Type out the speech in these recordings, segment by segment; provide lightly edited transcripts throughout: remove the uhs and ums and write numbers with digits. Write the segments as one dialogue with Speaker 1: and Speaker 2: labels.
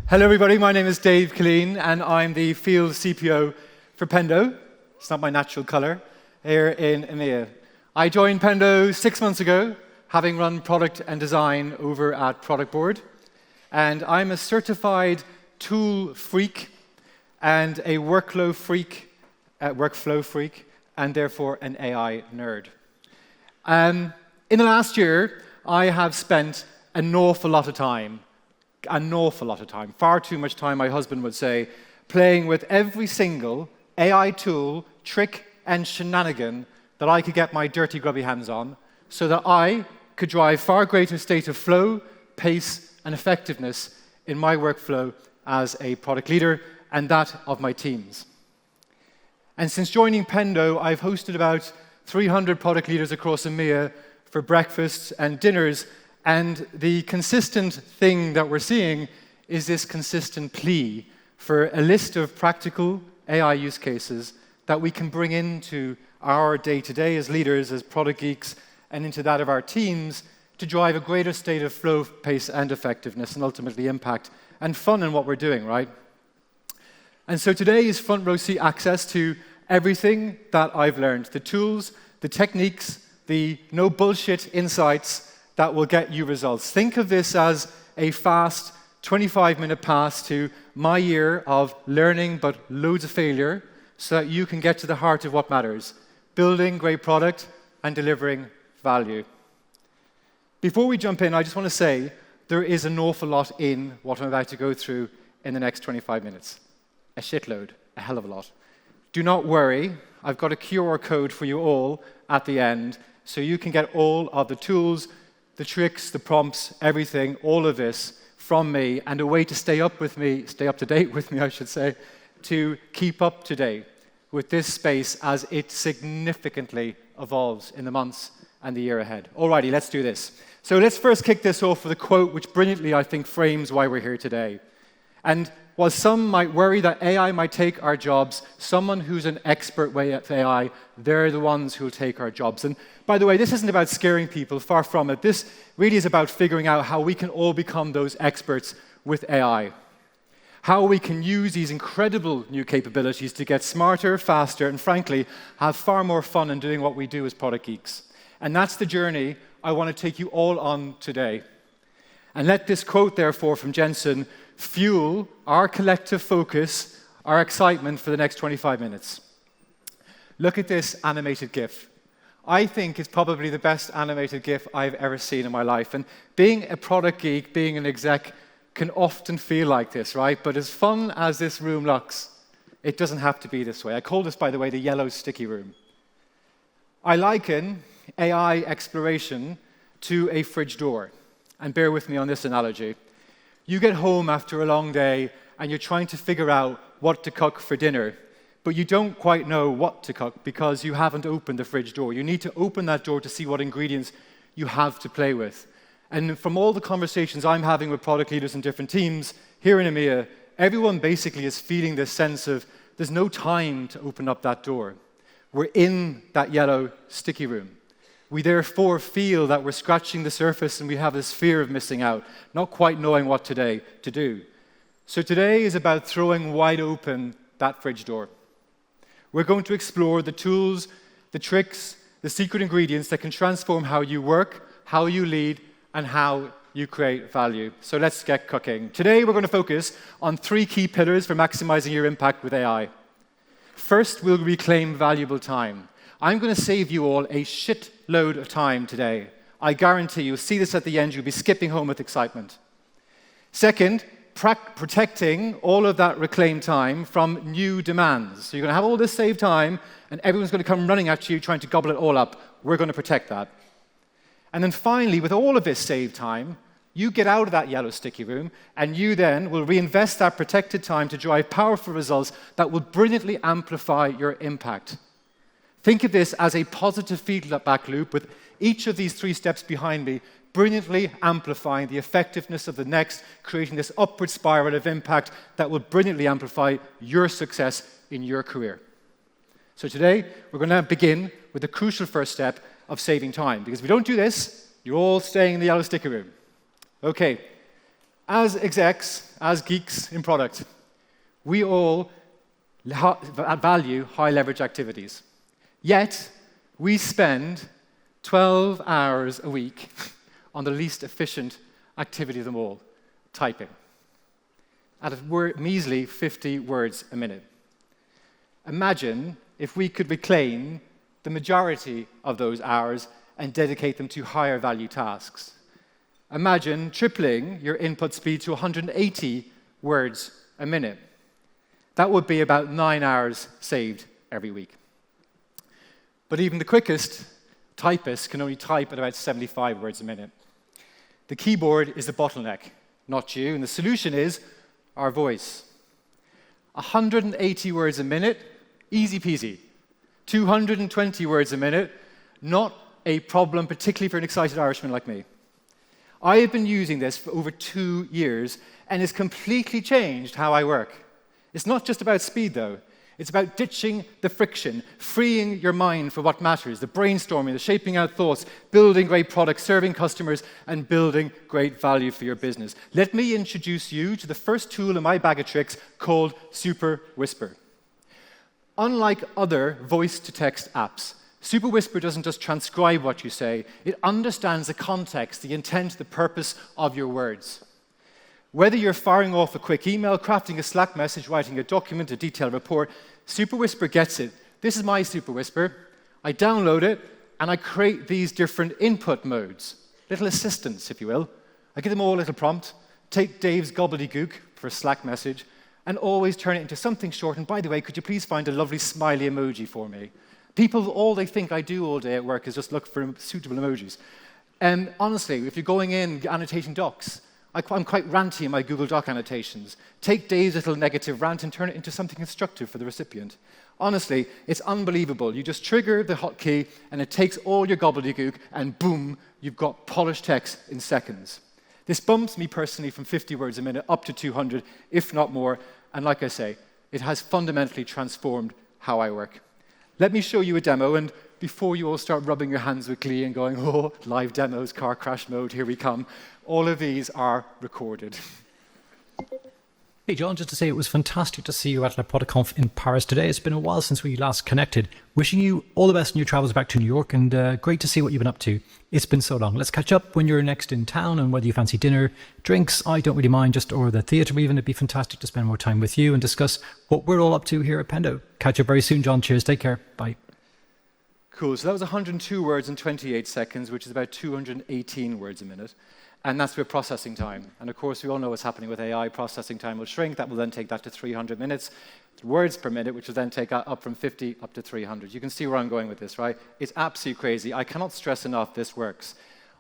Speaker 1: Hello everybody, my name is Dave Killeen and I'm the field CPO for Pendo. It's not my natural color, here in EMEA. I joined Pendo 6 months ago, having run product and design over at Product Board. And I'm a certified tool freak and a workflow freak, and therefore an AI nerd. In the last year, I have spent an awful lot of time, far too much time, my husband would say, playing with every single AI tool, trick, and shenanigan that I could get my dirty, grubby hands on, so that I could drive far greater state of flow, pace, and effectiveness in my workflow as a product leader and that of my teams. And since joining Pendo, I've hosted about 300 product leaders across EMEA for breakfasts and dinners. And the consistent thing that we're seeing is this consistent plea for a list of practical AI use cases that we can bring into our day-to-day as leaders, as product geeks, and into that of our teams to drive a greater state of flow, pace, and effectiveness, and ultimately impact and fun in what we're doing, right? And so today is front row seat access to everything that I've learned, the tools, the techniques, the no bullshit insights that will get you results. Think of this as a fast 25-minute pass to my year of learning but loads of failure so that you can get to the heart of what matters, building great product and delivering value. Before we jump in, I just want to say there is an awful lot in what I'm about to go through in the next 25 minutes. A shitload, a hell of a lot. Do not worry, I've got a QR code for you all at the end so you can get all of the tools, the tricks, the prompts, everything, all of this from me, and a way to stay up to date with me, I should say, to keep up to date with this space as it significantly evolves in the months and the year ahead. Alrighty, let's do this. So let's first kick this off with a quote which brilliantly, I think, frames why we're here today. And while some might worry that AI might take our jobs, someone who's an expert at AI, they're the ones who will take our jobs. And by the way, this isn't about scaring people, far from it. This really is about figuring out how we can all become those experts with AI. How we can use these incredible new capabilities to get smarter, faster, and frankly, have far more fun in doing what we do as product geeks. And that's the journey I want to take you all on today. And let this quote, therefore, from Jensen fuel our collective focus, our excitement for the next 25 minutes. Look at this animated GIF. I think it's probably the best animated GIF I've ever seen in my life. And being a product geek, being an exec, can often feel like this, right? But as fun as this room looks, it doesn't have to be this way. I call this, by the way, the yellow sticky room. I liken AI exploration to a fridge door. And bear with me on this analogy. You get home after a long day and you're trying to figure out what to cook for dinner, but you don't quite know what to cook because you haven't opened the fridge door. You need to open that door to see what ingredients you have to play with. And from all the conversations I'm having with product leaders in different teams here in EMEA, everyone basically is feeling this sense of there's no time to open up that door. We're in that yellow sticky room. We therefore feel that we're scratching the surface and we have this fear of missing out, not quite knowing what today to do. So today is about throwing wide open that fridge door. We're going to explore the tools, the tricks, the secret ingredients that can transform how you work, how you lead, and how you create value. So let's get cooking. Today we're going to focus on 3 key pillars for maximizing your impact with AI. First, we'll reclaim valuable time. I'm going to save you all a shitload of time today. I guarantee you'll see this at the end. You'll be skipping home with excitement. Second, protecting all of that reclaimed time from new demands. So you're going to have all this saved time, and everyone's going to come running at you trying to gobble it all up. We're going to protect that. And then finally, with all of this saved time, you get out of that yellow sticky room, and you then will reinvest that protected time to drive powerful results that will brilliantly amplify your impact. Think of this as a positive feedback loop with each of these 3 steps behind me brilliantly amplifying the effectiveness of the next, creating this upward spiral of impact that will brilliantly amplify your success in your career. So today, we're going to begin with the crucial first step of saving time, because if we don't do this, you're all staying in the yellow sticky room. Okay, as execs, as geeks in product, we all value high leverage activities. Yet, we spend 12 hours a week on the least efficient activity of them all, typing, at a measly 50 words a minute. Imagine if we could reclaim the majority of those hours and dedicate them to higher value tasks. Imagine tripling your input speed to 180 words a minute. That would be about 9 hours saved every week. But even the quickest typists can only type at about 75 words a minute. The keyboard is the bottleneck, not you, and the solution is our voice. 180 words a minute, easy peasy. 220 words a minute, not a problem, particularly for an excited Irishman like me. I have been using this for over 2 years, and it's completely changed how I work. It's not just about speed, though. It's about ditching the friction, freeing your mind for what matters, the brainstorming, the shaping out thoughts, building great products, serving customers, and building great value for your business. Let me introduce you to the first tool in my bag of tricks called Super Whisper. Unlike other voice-to-text apps, Super Whisper doesn't just transcribe what you say, it understands the context, the intent, the purpose of your words. Whether you're firing off a quick email, crafting a Slack message, writing a document, a detailed report, Super Whisper gets it. This is my Super Whisper. I download it, and I create these different input modes, little assistants, if you will. I give them all a little prompt, take Dave's gobbledygook for a Slack message, and always turn it into something short. And by the way, could you please find a lovely smiley emoji for me? People, all they think I do all day at work is just look for suitable emojis. And honestly, if you're going in annotating docs, I'm quite ranty in my Google Doc annotations. Take Dave's little negative rant and turn it into something constructive for the recipient. Honestly, it's unbelievable. You just trigger the hotkey, and it takes all your gobbledygook, and boom, you've got polished text in seconds. This bumps me personally from 50 words a minute up to 200, if not more. And like I say, it has fundamentally transformed how I work. Let me show you a demo, and before you all start rubbing your hands with glee and going, oh, live demos, car crash mode, here we come, all of these are recorded.
Speaker 2: Hey, John, just to say it was fantastic to see you at La ProductConf in Paris today. It's been a while since we last connected. Wishing you all the best in your travels back to New York, and great to see what you've been up to. It's been so long. Let's catch up when you're next in town, and whether you fancy dinner, drinks, I don't really mind, or the theatre even. It'd be fantastic to spend more time with you and discuss what we're all up to here at Pendo. Catch up very soon, John. Cheers. Take care. Bye.
Speaker 1: Cool. So that was 102 words in 28 seconds, which is about 218 words a minute. And that's with processing time. And of course, we all know what's happening with AI. Processing time will shrink. That will then take that to 300 minutes. Words per minute, which will then take up from 50 up to 300. You can see where I'm going with this, right? It's absolutely crazy. I cannot stress enough this works.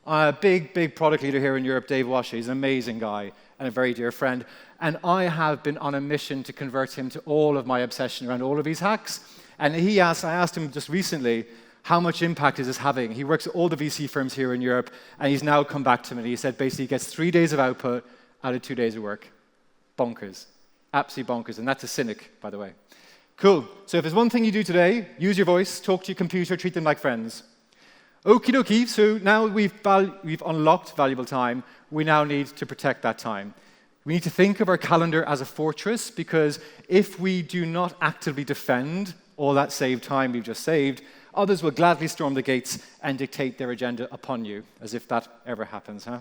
Speaker 1: A big product leader here in Europe, Dave Washer, he's an amazing guy and a very dear friend. And I have been on a mission to convert him to all of my obsession around all of these hacks. And I asked him just recently, how much impact is this having? He works at all the VC firms here in Europe, and he's now come back to me. He said basically he gets 3 days of output out of 2 days of work. Bonkers. Absolutely bonkers. And that's a cynic, by the way. Cool. So if there's one thing you do today, use your voice, talk to your computer, treat them like friends. Okie dokie. So now we've unlocked valuable time. We now need to protect that time. We need to think of our calendar as a fortress, because if we do not actively defend all that saved time we've just saved, others will gladly storm the gates and dictate their agenda upon you, as if that ever happens, huh?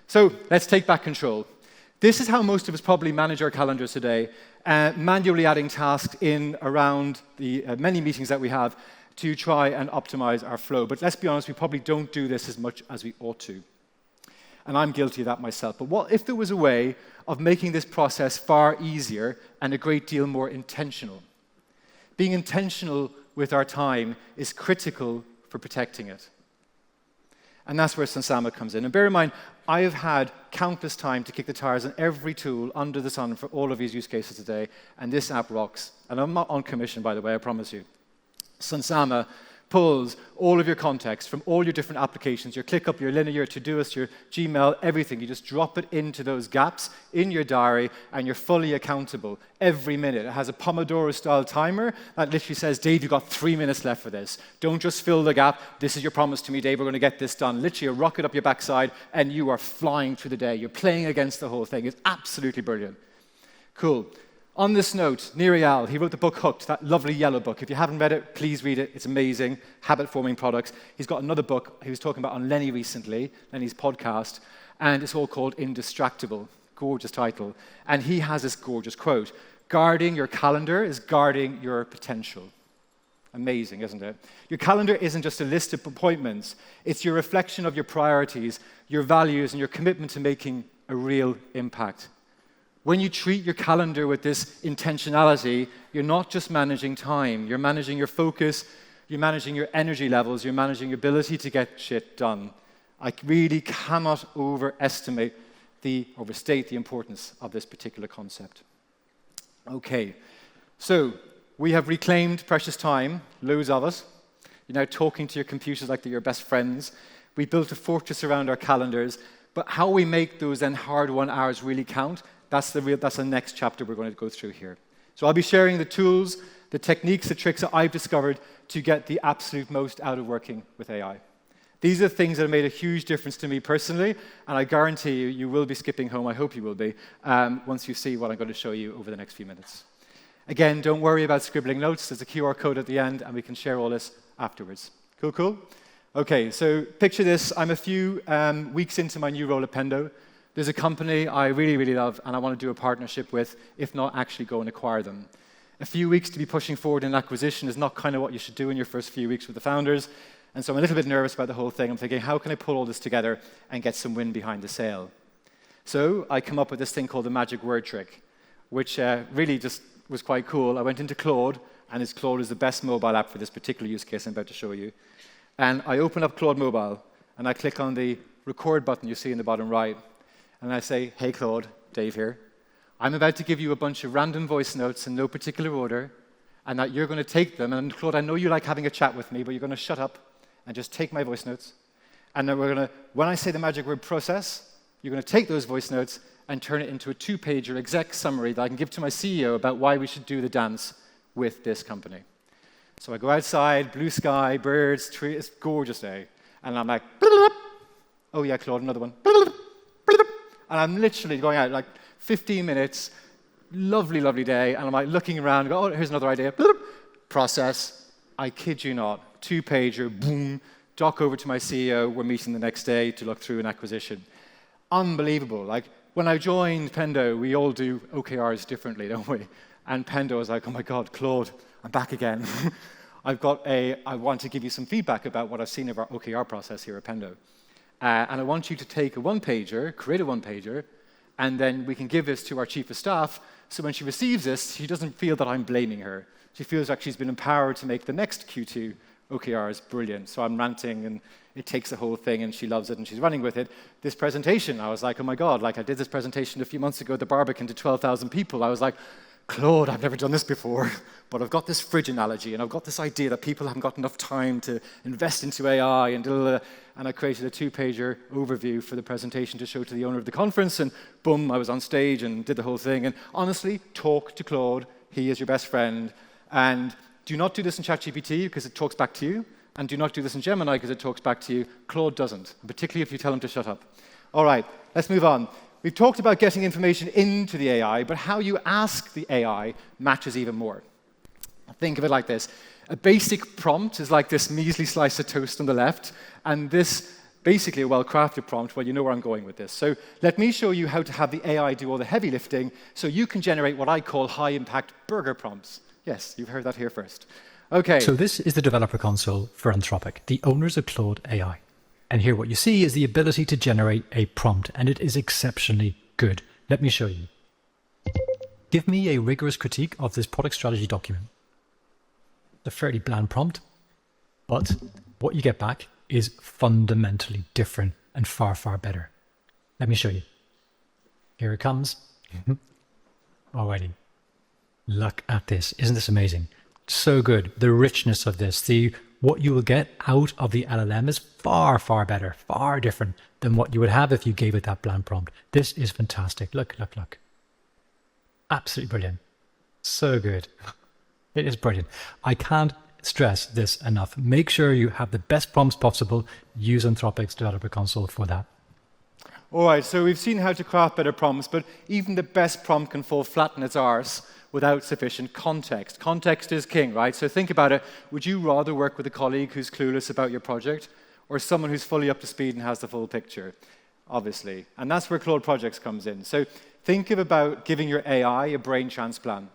Speaker 1: So let's take back control. This is how most of us probably manage our calendars today, manually adding tasks in around the many meetings that we have to try and optimize our flow. But let's be honest, we probably don't do this as much as we ought to. And I'm guilty of that myself. But what if there was a way of making this process far easier and a great deal more intentional? Being intentional with our time is critical for protecting it. And that's where Transformez comes in. And bear in mind, I have had countless time to kick the tires on every tool under the sun for all of these use cases today, and this app rocks. And I'm not on commission, by the way, I promise you. Transformez pulls all of your context from all your different applications, your ClickUp, your Linear, Todoist, your Gmail, everything. You just drop it into those gaps in your diary, and you're fully accountable every minute. It has a Pomodoro-style timer that literally says, Dave, you've got 3 minutes left for this. Don't just fill the gap. This is your promise to me, Dave. We're going to get this done. Literally a rocket up your backside, and you are flying through the day. You're playing against the whole thing. It's absolutely brilliant. Cool. On this note, Nirial, he wrote the book Hooked, that lovely yellow book. If you haven't read it, please read it. It's amazing. Habit-forming products. He's got another book he was talking about on Lenny recently, Lenny's podcast, and it's all called Indistractable. Gorgeous title. And he has this gorgeous quote, guarding your calendar is guarding your potential. Amazing, isn't it? Your calendar isn't just a list of appointments. It's your reflection of your priorities, your values, and your commitment to making a real impact. When you treat your calendar with this intentionality, you're not just managing time, you're managing your focus, you're managing your energy levels, you're managing your ability to get shit done. I really cannot overstate the importance of this particular concept. Okay, so we have reclaimed precious time, loads of us. You're now talking to your computers like they're your best friends. We built a fortress around our calendars, but how we make those then hard-won hours really count, that's the next chapter we're going to go through here. So I'll be sharing the tools, the techniques, the tricks that I've discovered to get the absolute most out of working with AI. These are things that have made a huge difference to me personally, and I guarantee you, you will be skipping home, I hope you will be, once you see what I'm going to show you over the next few minutes. Again, don't worry about scribbling notes. There's a QR code at the end, and we can share all this afterwards. Cool, cool? Okay, so picture this. I'm a few weeks into my new role at Pendo. There's a company I really, really love, and I want to do a partnership with, if not actually go and acquire them. A few weeks to be pushing forward in acquisition is not kind of what you should do in your first few weeks with the founders, and so I'm a little bit nervous about the whole thing. I'm thinking, how can I pull all this together and get some wind behind the sail? So I come up with this thing called the magic word trick, which really just was quite cool. I went into Claude, and Claude is the best mobile app for this particular use case I'm about to show you. And I open up Claude Mobile, and I click on the record button you see in the bottom right. And I say, hey, Claude, Dave here. I'm about to give you a bunch of random voice notes in no particular order, and that you're going to take them. And Claude, I know you like having a chat with me, but you're going to shut up and just take my voice notes. And then when I say the magic word process, you're going to take those voice notes and turn it into a 2-pager exec summary that I can give to my CEO about why we should do the dance with this company. So I go outside, blue sky, birds, trees, it's a gorgeous day. And I'm like, oh yeah, Claude, another one. And I'm literally going out like 15 minutes, lovely, lovely day, and I'm like looking around, and go, oh, here's another idea. Process, I kid you not, 2-pager, boom, dock over to my CEO, we're meeting the next day to look through an acquisition. Unbelievable. Like, when I joined Pendo, we all do OKRs differently, don't we? And Pendo was like, oh my God, Claude, I'm back again. I want to give you some feedback about what I've seen of our OKR process here at Pendo. And I want you to take a 1-pager, create a 1-pager, and then we can give this to our chief of staff, so when she receives this, she doesn't feel that I'm blaming her. She feels like she's been empowered to make the next Q2 OKRs brilliant. So I'm ranting, and it takes the whole thing, and she loves it, and she's running with it. This presentation, I was like, oh my God, like I did this presentation a few months ago at the Barbican to 12,000 people. I was like, Claude, I've never done this before, but I've got this fridge analogy, and I've got this idea that people haven't got enough time to invest into AI, and I created a 2-pager overview for the presentation to show to the owner of the conference, and boom, I was on stage and did the whole thing. And honestly, talk to Claude. He is your best friend. And do not do this in ChatGPT because it talks back to you, and do not do this in Gemini because it talks back to you. Claude doesn't, particularly if you tell him to shut up. All right, let's move on. We've talked about getting information into the AI, but how you ask the AI matters even more. Think of it like this. A basic prompt is like this measly slice of toast on the left, and this, basically a well-crafted prompt, well, you know where I'm going with this. So let me show you how to have the AI do all the heavy lifting so you can generate what I call high-impact burger prompts. Yes, you've heard that here first. Okay.
Speaker 2: So this is the developer console for Anthropic, the owners of Claude AI. And here what you see is the ability to generate a prompt, and it is exceptionally good. Let me show you. Give me a rigorous critique of this product strategy document. A fairly bland prompt, but what you get back is fundamentally different and far, far better. Let me show you. Here it comes. Alrighty. Look at this. Isn't this amazing? So good. The richness of this, the what you will get out of the LLM is far, far better, far different than what you would have if you gave it that blank prompt. This is fantastic. Look, look, look. Absolutely brilliant. So good. It is brilliant. I can't stress this enough. Make sure you have the best prompts possible. Use Anthropic's Developer Console for that.
Speaker 1: All right, so we've seen how to craft better prompts, but even the best prompt can fall flat on its arse without sufficient context. Context is king, right? So think about it. Would you rather work with a colleague who's clueless about your project or someone who's fully up to speed and has the full picture? Obviously. And that's where Claude Projects comes in. So think about giving your AI a brain transplant.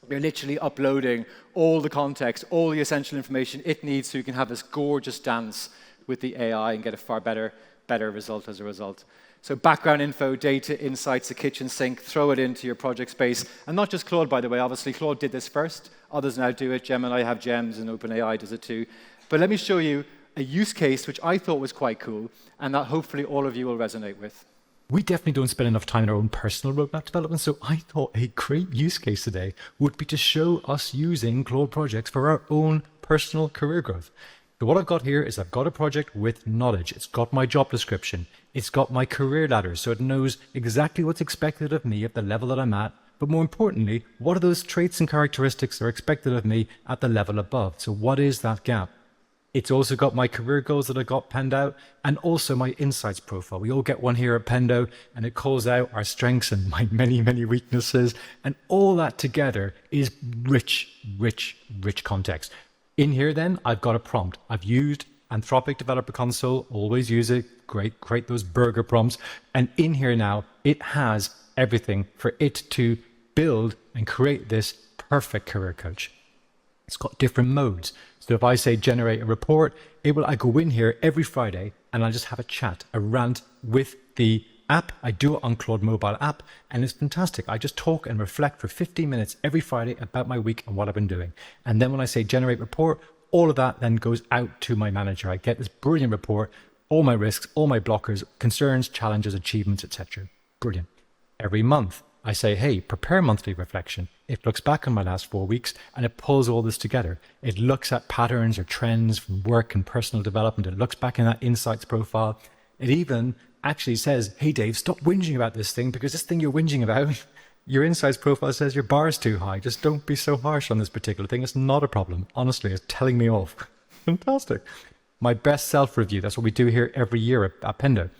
Speaker 1: You're literally uploading all the context, all the essential information it needs so you can have this gorgeous dance with the AI and get a far better result as a result. So background info, data, insights, the kitchen sink, throw it into your project space. And not just Claude, by the way. Obviously, Claude did this first. Others now do it. Gemini have gems, and OpenAI does it too. But let me show you a use case which I thought was quite cool, and that hopefully all of you will resonate with.
Speaker 2: We definitely don't spend enough time in our own personal roadmap development, so I thought a great use case today would be to show us using Claude Projects for our own personal career growth. So what I've got here is I've got a project with knowledge. It's got my job description. It's got my career ladder, so it knows exactly what's expected of me at the level that I'm at. But more importantly, what are those traits and characteristics that are expected of me at the level above? So what is that gap? It's also got my career goals that I got penned out, and also my insights profile. We all get one here at Pendo, and it calls out our strengths and my many, many weaknesses. And all that together is rich, rich, rich context. In here then, I've got a prompt. I've used Anthropic Developer Console, always use it, create those burger prompts. And in here now, it has everything for it to build and create this perfect career coach. It's got different modes. So if I say generate a report, I go in here every Friday and I just have a chat, a rant with the app. I do it on Claude mobile app, and it's fantastic. I just talk and reflect for 15 minutes every Friday about my week and what I've been doing. And then when I say generate report, all of that then goes out to my manager. I get this brilliant report, all my risks, all my blockers, concerns, challenges, achievements, etc. Brilliant. Every month, I say, hey, prepare monthly reflection. It looks back on my last 4 weeks and it pulls all this together. It looks at patterns or trends from work and personal development. It looks back in that insights profile. It even actually says, hey, Dave, stop whinging about this thing, because this thing you're whinging about, your insights profile says your bar is too high. Just don't be so harsh on this particular thing. It's not a problem. Honestly, it's telling me off. Fantastic. My best self-review, that's what we do here every year at Pendo.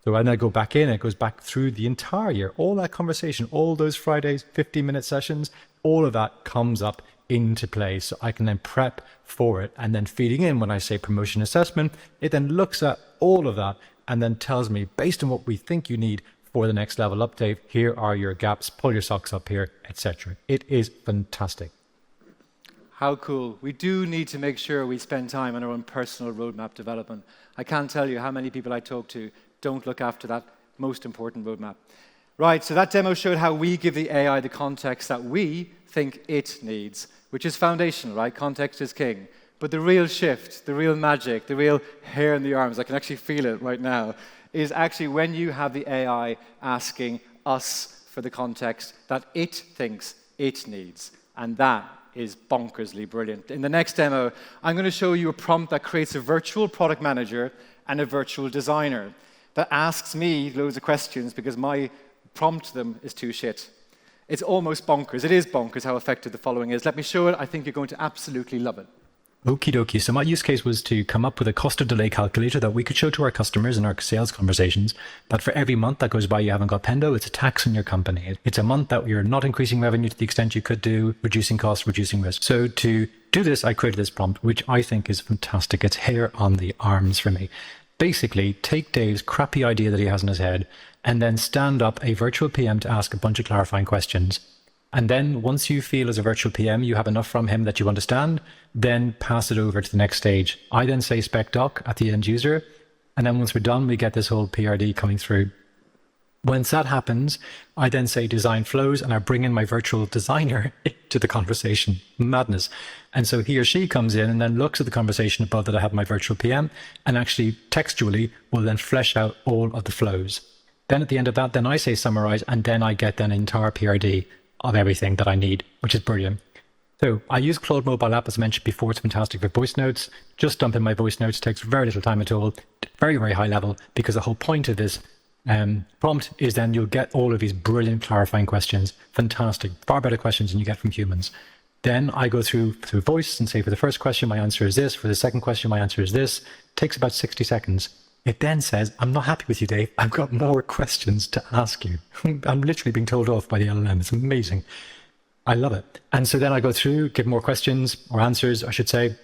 Speaker 2: So when I go back in, it goes back through the entire year. All that conversation, all those Fridays, 15-minute sessions, all of that comes up into play. So I can then prep for it. And then feeding in when I say promotion assessment, it then looks at all of that and then tells me, based on what we think you need for the next level update, here are your gaps, pull your socks up here, etc. It is fantastic.
Speaker 1: How cool. We do need to make sure we spend time on our own personal roadmap development. I can't tell you how many people I talk to don't look after that most important roadmap. Right, so that demo showed how we give the AI the context that we think it needs, which is foundational, right? Context is king. But the real shift, the real magic, the real hair in the arms, I can actually feel it right now, is actually when you have the AI asking us for the context that it thinks it needs. And that is bonkersly brilliant. In the next demo, I'm going to show you a prompt that creates a virtual product manager and a virtual designer that asks me loads of questions because my prompt to them is too shit. It's almost bonkers. It is bonkers how effective the following is. Let me show it. I think you're going to absolutely love it.
Speaker 2: Okie dokie. So my use case was to come up with a cost of delay calculator that we could show to our customers in our sales conversations that for every month that goes by you haven't got Pendo, it's a tax on your company. It's a month that you're not increasing revenue to the extent you could do, reducing costs, reducing risk. So to do this, I created this prompt, which I think is fantastic. It's hair on the arms for me. Basically, take Dave's crappy idea that he has in his head and then stand up a virtual PM to ask a bunch of clarifying questions. And then once you feel as a virtual PM, you have enough from him that you understand, then pass it over to the next stage. I then say spec doc at the end user. And then once we're done, we get this whole PRD coming through. Once that happens, I then say design flows and I bring in my virtual designer to the conversation. Madness. And so he or she comes in and then looks at the conversation above that I have my virtual PM and actually textually will then flesh out all of the flows. Then at the end of that, then I say summarize and then I get an entire PRD of everything that I need, which is brilliant. So I use Claude mobile app, as I mentioned before. It's fantastic for voice notes. Just dump in my voice notes. Takes very little time at all. Very, very high level, because the whole point of this prompt is then you'll get all of these brilliant clarifying questions. Fantastic. Far better questions than you get from humans. Then I go through voice and say, for the first question, my answer is this. For the second question, my answer is this. Takes about 60 seconds. It then says, I'm not happy with you, Dave. I've got more questions to ask you. I'm literally being told off by the LLM. It's amazing. I love it. And so then I go through, give more questions or answers, I should say.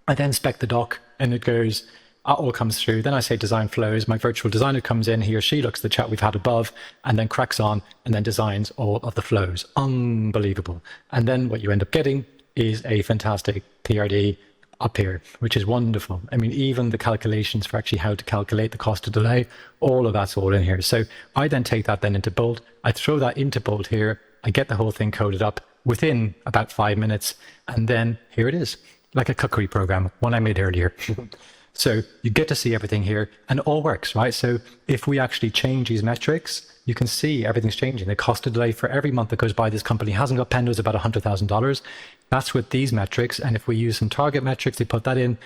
Speaker 2: I then spec the doc and it goes, all comes through. Then I say design flows. My virtual designer comes in, he or she looks at the chat we've had above and then cracks on and then designs all of the flows. Unbelievable. And then what you end up getting is a fantastic PRD up here, which is wonderful. I mean, even the calculations for actually how to calculate the cost of delay, all of that's all in here. So I then take that then into Bolt. I throw that into Bolt here. I get the whole thing coded up within about 5 minutes. And then here it is, like a cookery program, one I made earlier. So you get to see everything here and it all works, right? So if we actually change these metrics, you can see everything's changing. The cost of delay for every month that goes by, this company hasn't got Pendo's about $100,000. That's with these metrics. And if we use some target metrics, they put that in,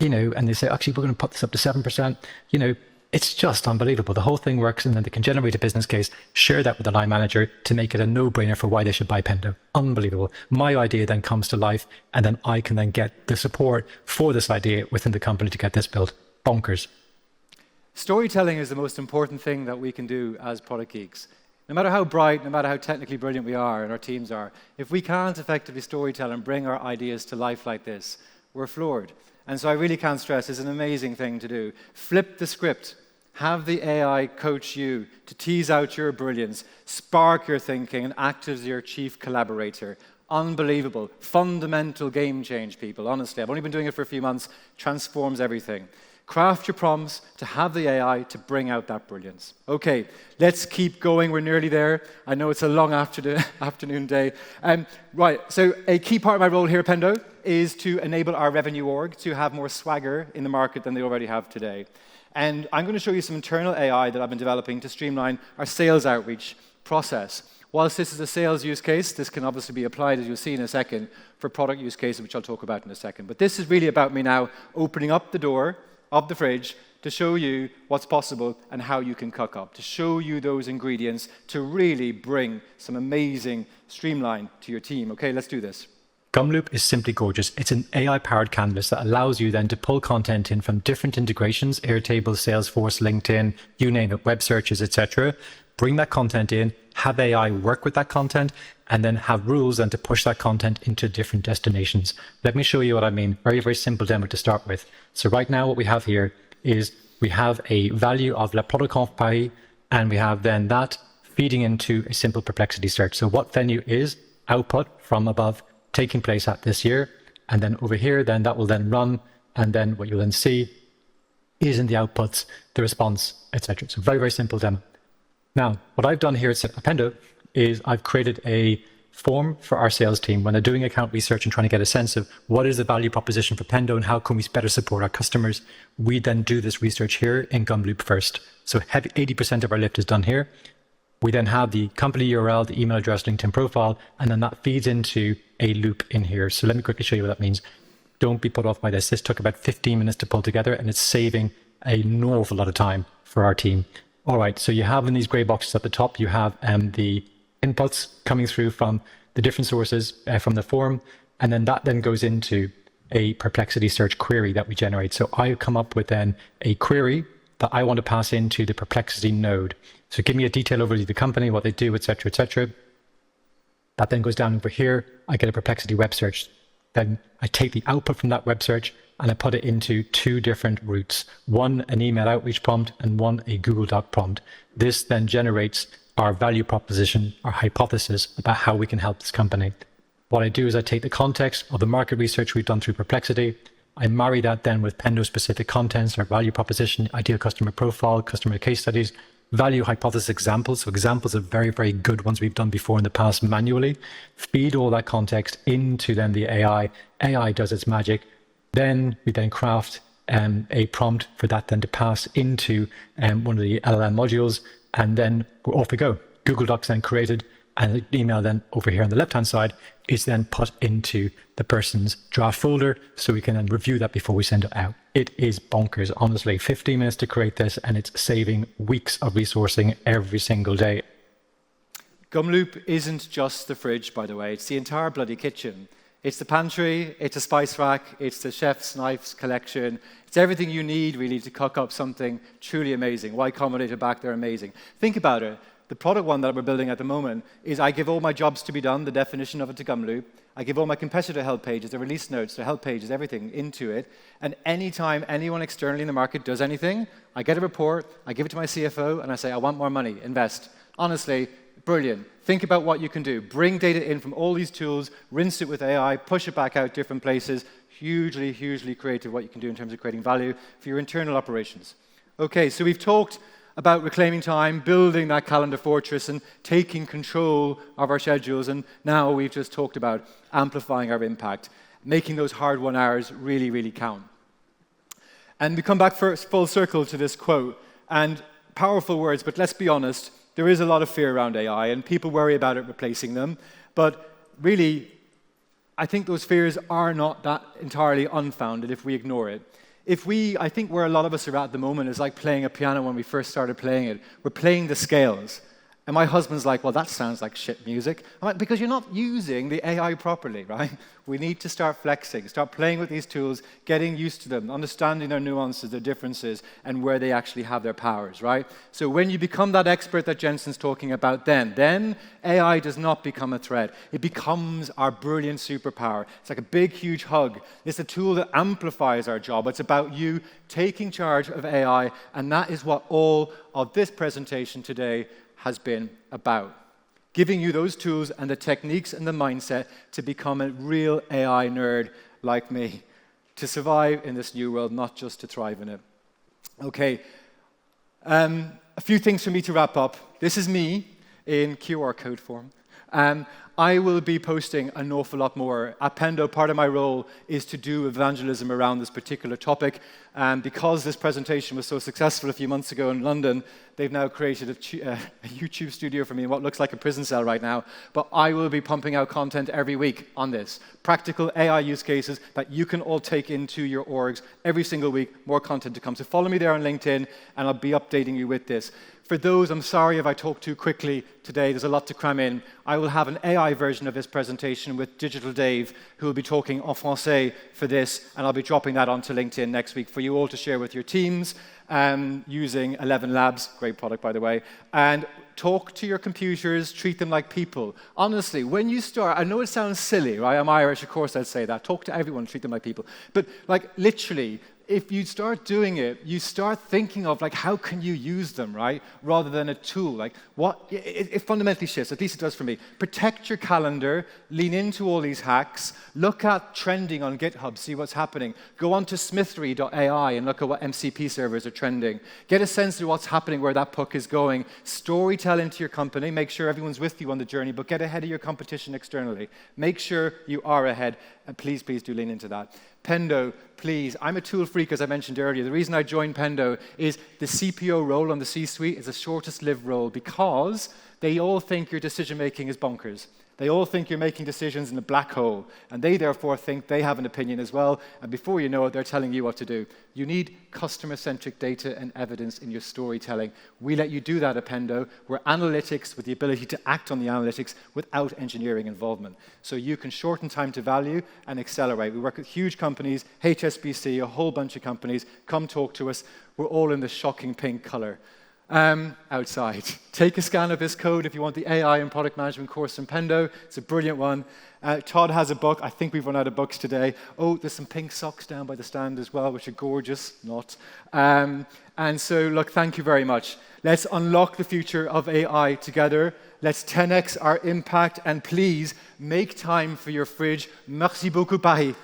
Speaker 2: and they say, actually, we're going to put this up to 7%, it's just unbelievable. The whole thing works, and then they can generate a business case, share that with the line manager to make it a no-brainer for why they should buy Pendo. Unbelievable. My idea then comes to life, and then I can then get the support for this idea within the company to get this built. Bonkers.
Speaker 1: Storytelling is the most important thing that we can do as product geeks. No matter how bright, no matter how technically brilliant we are and our teams are, if we can't effectively storytell and bring our ideas to life like this, we're floored. And so I really can't stress, it's an amazing thing to do. Flip the script. Have the AI coach you to tease out your brilliance, spark your thinking, and act as your chief collaborator. Unbelievable. Fundamental game change, people. Honestly, I've only been doing it for a few months. Transforms everything. Craft your prompts to have the AI to bring out that brilliance. Okay, let's keep going. We're nearly there. I know it's a long afternoon day. Right, so a key part of my role here at Pendo is to enable our revenue org to have more swagger in the market than they already have today. And I'm going to show you some internal AI that I've been developing to streamline our sales outreach process. Whilst this is a sales use case, this can obviously be applied, as you'll see in a second, for product use cases, which I'll talk about in a second. But this is really about me now opening up the door of the fridge to show you what's possible and how you can cook up, to show you those ingredients to really bring some amazing streamline to your team. Okay, let's do this.
Speaker 2: Gumloop is simply gorgeous. It's an AI-powered canvas that allows you then to pull content in from different integrations, Airtable, Salesforce, LinkedIn, you name it, web searches, etc. Bring that content in, have AI work with that content, and then have rules then to push that content into different destinations. Let me show you what I mean. Very, very simple demo to start with. So right now what we have here is we have a value of le product Paris, and we have then that feeding into a simple perplexity search. So what venue is output from above taking place at this year, and then over here, then that will then run, and then what you'll then see is in the outputs, the response, etc. So very, very simple demo. Now, what I've done here at Pendo is I've created a form for our sales team when they're doing account research and trying to get a sense of what is the value proposition for Pendo and how can we better support our customers. We then do this research here in Gumloop first. So 80% of our lift is done here. We then have the company URL, the email address, LinkedIn profile, and then that feeds into a loop in here. So let me quickly show you what that means. Don't be put off by this. This took about 15 minutes to pull together, and it's saving an awful lot of time for our team. All right, so you have in these gray boxes at the top, you have the inputs coming through from the different sources from the form, and then that then goes into a perplexity search query that we generate. So I come up with then a query that I want to pass into the perplexity node. So give me a detailed overview of the company, what they do, etc., etc. That then goes down over here. I get a perplexity web search. Then I take the output from that web search and I put it into two different routes. One, an email outreach prompt, and one, a Google Doc prompt. This then generates our value proposition, our hypothesis about how we can help this company. What I do is I take the context of the market research we've done through Perplexity. I marry that then with Pendo-specific contents, our value proposition, ideal customer profile, customer case studies, value hypothesis examples. So examples of very, very good ones we've done before in the past manually. Feed all that context into then the AI. AI does its magic. Then we then craft a prompt for that then to pass into one of the LLM modules, and then off we go. Google Docs then created, And the email then over here on the left-hand side is then put into the person's draft folder so we can then review that before we send it out. It is bonkers, honestly. 15 minutes to create this, and it's saving weeks of resourcing every single day.
Speaker 1: Gumloop isn't just the fridge, by the way. It's the entire bloody kitchen. It's the pantry, it's a spice rack, it's the chef's knives collection. It's everything you need, really, to cook up something truly amazing. Y Combinator back there, amazing. Think about it. The product one that we're building at the moment is I give all my jobs to be done, the definition of it to Gumloop. I give all my competitor help pages, the release notes, the help pages, everything into it. And anytime anyone externally in the market does anything, I get a report, I give it to my CFO, and I say, I want more money, invest. Honestly, brilliant. Think about what you can do. Bring data in from all these tools, rinse it with AI, push it back out different places. Hugely, hugely creative what you can do in terms of creating value for your internal operations. Okay, so we've talked about reclaiming time, building that calendar fortress, and taking control of our schedules. And now we've just talked about amplifying our impact, making those hard-won hours really, really count. And we come back full circle to this quote. And powerful words, but let's be honest, there is a lot of fear around AI, and people worry about it replacing them. But really, I think those fears are not that entirely unfounded if we ignore it. I think where a lot of us are at the moment is like playing a piano when we first started playing it. We're playing the scales. And my husband's like, well, that sounds like shit music. I'm like, because you're not using the AI properly, right? We need to start flexing, start playing with these tools, getting used to them, understanding their nuances, their differences, and where they actually have their powers, right? So when you become that expert that Jensen's talking about, then AI does not become a threat. It becomes our brilliant superpower. It's like a big, huge hug. It's a tool that amplifies our job. It's about you taking charge of AI, and that is what all of this presentation today has been about. Giving you those tools and the techniques and the mindset to become a real AI nerd like me, to survive in this new world, not just to thrive in it. Okay, a few things for me to wrap up. This is me in QR code form. I will be posting an awful lot more. At Pendo, part of my role is to do evangelism around this particular topic. Because this presentation was so successful a few months ago in London, they've now created a YouTube studio for me in what looks like a prison cell right now. But I will be pumping out content every week on this. Practical AI use cases that you can all take into your orgs every single week. More content to come. So follow me there on LinkedIn, and I'll be updating you with this. For those, I'm sorry if I talk too quickly today. There's a lot to cram in. I will have an AI version of this presentation with Digital Dave, who will be talking en français for this, and I'll be dropping that onto LinkedIn next week for you all to share with your teams using 11 Labs, great product, by the way, and talk to your computers, treat them like people. Honestly, when you start, I know it sounds silly, right? I'm Irish, of course I'd say that. Talk to everyone, treat them like people. But like literally, if you start doing it, you start thinking of like, how can you use them, right? Rather than a tool. Like, what? It fundamentally shifts, at least it does for me. Protect your calendar, lean into all these hacks, look at trending on GitHub, see what's happening. Go on to smithery.ai and look at what MCP servers are trending. Get a sense of what's happening, where that puck is going. Storytell into your company, make sure everyone's with you on the journey, but get ahead of your competition externally. Make sure you are ahead, and please, please do lean into that. Pendo, please. I'm a tool freak, as I mentioned earlier. The reason I joined Pendo is the CPO role on the C-suite is the shortest lived role because they all think your decision-making is bonkers. They all think you're making decisions in a black hole, and they therefore think they have an opinion as well, and before you know it, they're telling you what to do. You need customer-centric data and evidence in your storytelling. We let you do that at Pendo. We're analytics with the ability to act on the analytics without engineering involvement. So you can shorten time to value and accelerate. We work with huge companies, HSBC, a whole bunch of companies. Come talk to us. We're all in the shocking pink color. Outside. Take a scan of this code if you want the AI and product management course from Pendo. It's a brilliant one. Todd has a book. I think we've run out of books today. Oh, there's some pink socks down by the stand as well, which are gorgeous. Not. And so, look, thank you very much. Let's unlock the future of AI together. Let's 10x our impact, and please make time for your fridge. Merci beaucoup, Paris.